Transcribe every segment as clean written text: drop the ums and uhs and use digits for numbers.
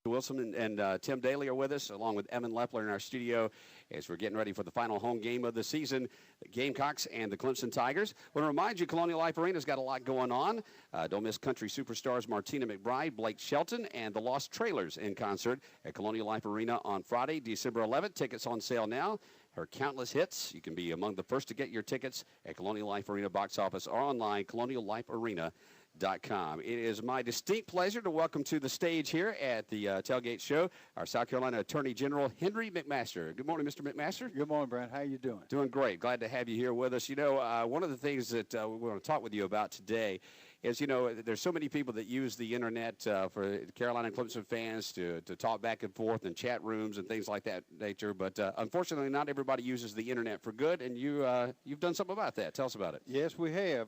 Wilson and Tim Daly are with us, along with Evan Lepler in our studio as we're getting ready for the final home game of the season, the Gamecocks and the Clemson Tigers. I want to remind you, Colonial Life Arena's got a lot going on. Don't miss country superstars Martina McBride, Blake Shelton, and the Lost Trailers in concert at Colonial Life Arena on Friday, December 11th. Tickets on sale now. Her countless hits. You can be among the first to get your tickets at Colonial Life Arena box office or online, colonialliferena.com. It is my distinct pleasure to welcome to the stage here at the Tailgate Show our South Carolina Attorney General Henry McMaster. Good morning, Mr. McMaster. Good morning, Brent. How you doing? Doing great. Glad to have you here with us. You know, one of the things that we want to talk with you about today is, you know, there's so many people that use the internet for Carolina and Clemson fans to talk back and forth in chat rooms and things like that nature. But unfortunately, not everybody uses the internet for good, and you've done something about that. Tell us about it. Yes, we have.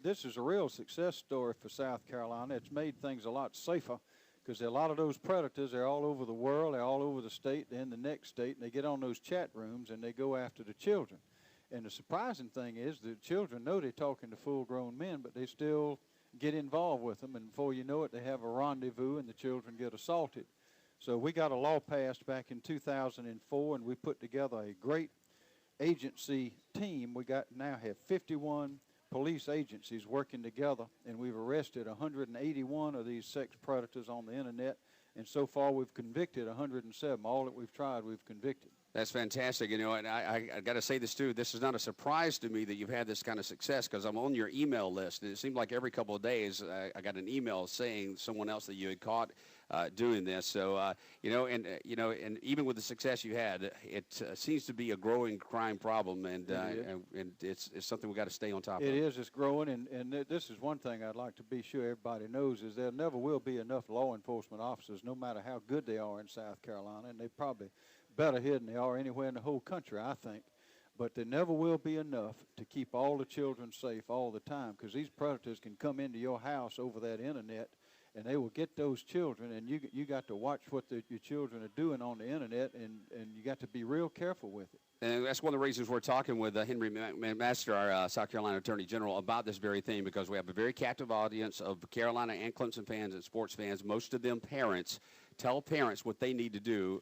This is a real success story for South Carolina. It's made things a lot safer because a lot of those predators are all over the world, they're all over the state, they're in the next state, and they get on those chat rooms and they go after the children. And the surprising thing is the children know they're talking to full-grown men, but they still get involved with them, and before you know it, they have a rendezvous and the children get assaulted. So we got a law passed back in 2004, and we put together a great agency team. We now have 51 police agencies working together, and we've arrested 181 of these sex predators on the internet, and so far we've convicted 107. All that we've tried, we've convicted. That's fantastic. You know, and I got to say this, too. This is not a surprise to me that you've had this kind of success because I'm on your email list. And it seemed like every couple of days I got an email saying someone else that you had caught doing this. So, you know, and even with the success you had, it seems to be a growing crime problem. And it's something we got to stay on top of. It is. It's growing. And this is one thing I'd like to be sure everybody knows is there never will be enough law enforcement officers, no matter how good they are in South Carolina. And they probably better here than they are anywhere in the whole country, I think. But there never will be enough to keep all the children safe all the time because these predators can come into your house over that internet and they will get those children, and you got to watch what your children are doing on the internet, and you got to be real careful with it. And that's one of the reasons we're talking with Henry McMaster, our South Carolina Attorney General, about this very thing, because we have a very captive audience of Carolina and Clemson fans and sports fans, most of them parents. Tell parents what they need to do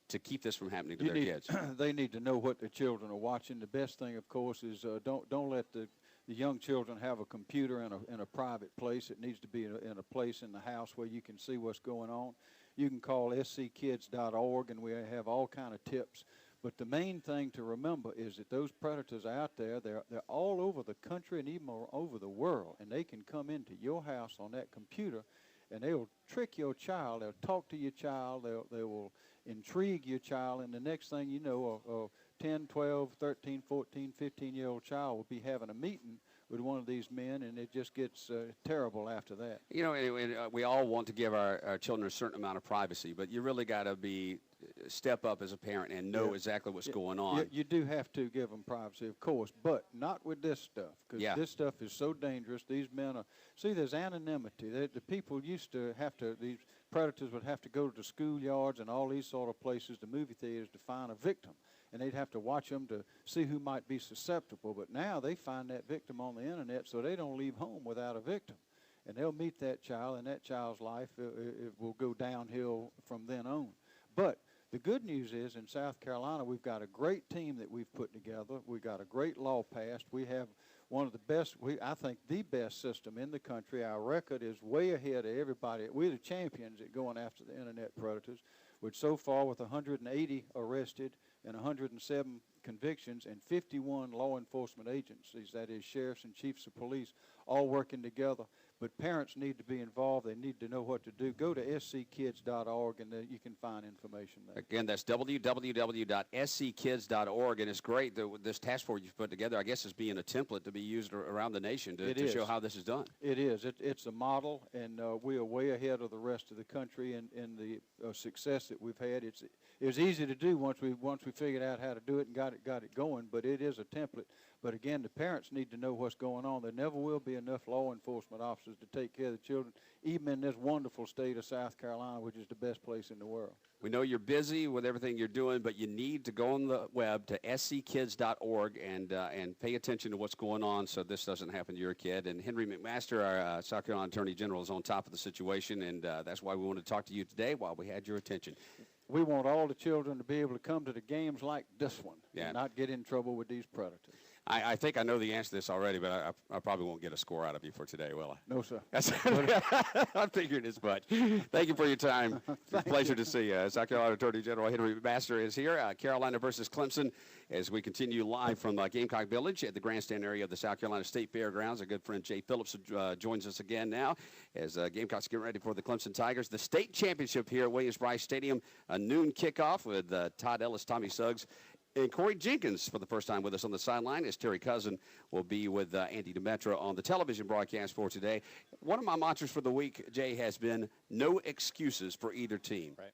to keep this from happening to their kids. They need to know what their children are watching. The best thing, of course, is don't let the young children have a computer in a private place. It needs to be in a place in the house where you can see what's going on. You can call sckids.org, and we have all kind of tips. But the main thing to remember is that those predators are out there. They're all over the country and even all over the world, and they can come into your house on that computer, and they will trick your child. They'll talk to your child. They will intrigue your child, and the next thing you know, a 10, 12, 13, 14, 15-year-old child will be having a meeting with one of these men, and it just gets terrible after that. You know, we all want to give our children a certain amount of privacy, but you really got to step up as a parent and know exactly what's going on. You do have to give them privacy, of course, but not with this stuff, because this stuff is so dangerous. These men are, see, there's anonymity. The people used to have to, these predators would have to go to the schoolyards and all these sort of places, the movie theaters, to find a victim, and they'd have to watch them to see who might be susceptible. But now they find that victim on the internet, so they don't leave home without a victim, and they'll meet that child, and that child's life it will go downhill from then on. But the good news is in South Carolina, we've got a great team that we've put together. We've got a great law passed. We have one of the best, I think the best system in the country. Our record is way ahead of everybody. We're the champions at going after the internet predators, which so far with 180 arrested and 107 convictions and 51 law enforcement agencies, that is sheriffs and chiefs of police, all working together. But parents need to be involved. They need to know what to do. Go to sckids.org, and you can find information there. Again, that's www.sckids.org, and it's great that this task force you've put together, I guess, is being a template to be used around the nation to show how this is done. It is. It's a model, and we are way ahead of the rest of the country in the success that we've had. It was easy to do once we figured out how to do it and got it going, but it is a template. But again, the parents need to know what's going on. There never will be enough law enforcement officers resources to take care of the children, even in this wonderful state of South Carolina, which is the best place in the world. We know you're busy with everything you're doing, but you need to go on the web to sckids.org and pay attention to what's going on so this doesn't happen to your kid. And Henry McMaster, our South Carolina Attorney General, is on top of the situation, and that's why we wanted to talk to you today while we had your attention. We want all the children to be able to come to the games like this one and not get in trouble with these predators. I think I know the answer to this already, but I probably won't get a score out of you for today, will I? No, sir. I figured as much. Thank you for your time. It's a pleasure to see you. South Carolina Attorney General Henry McMaster is here. Carolina versus Clemson as we continue live from Gamecock Village at the grandstand area of the South Carolina State Fairgrounds. Our good friend Jay Phillips joins us again now as Gamecocks get ready for the Clemson Tigers. The state championship here at Williams-Brice Stadium, a noon kickoff with Todd Ellis, Tommy Suggs, and Corey Jenkins for the first time with us on the sideline, as Terry Cousin will be with Andy Demetra on the television broadcast for today. One of my mantras for the week, Jay, has been no excuses for either team. Right.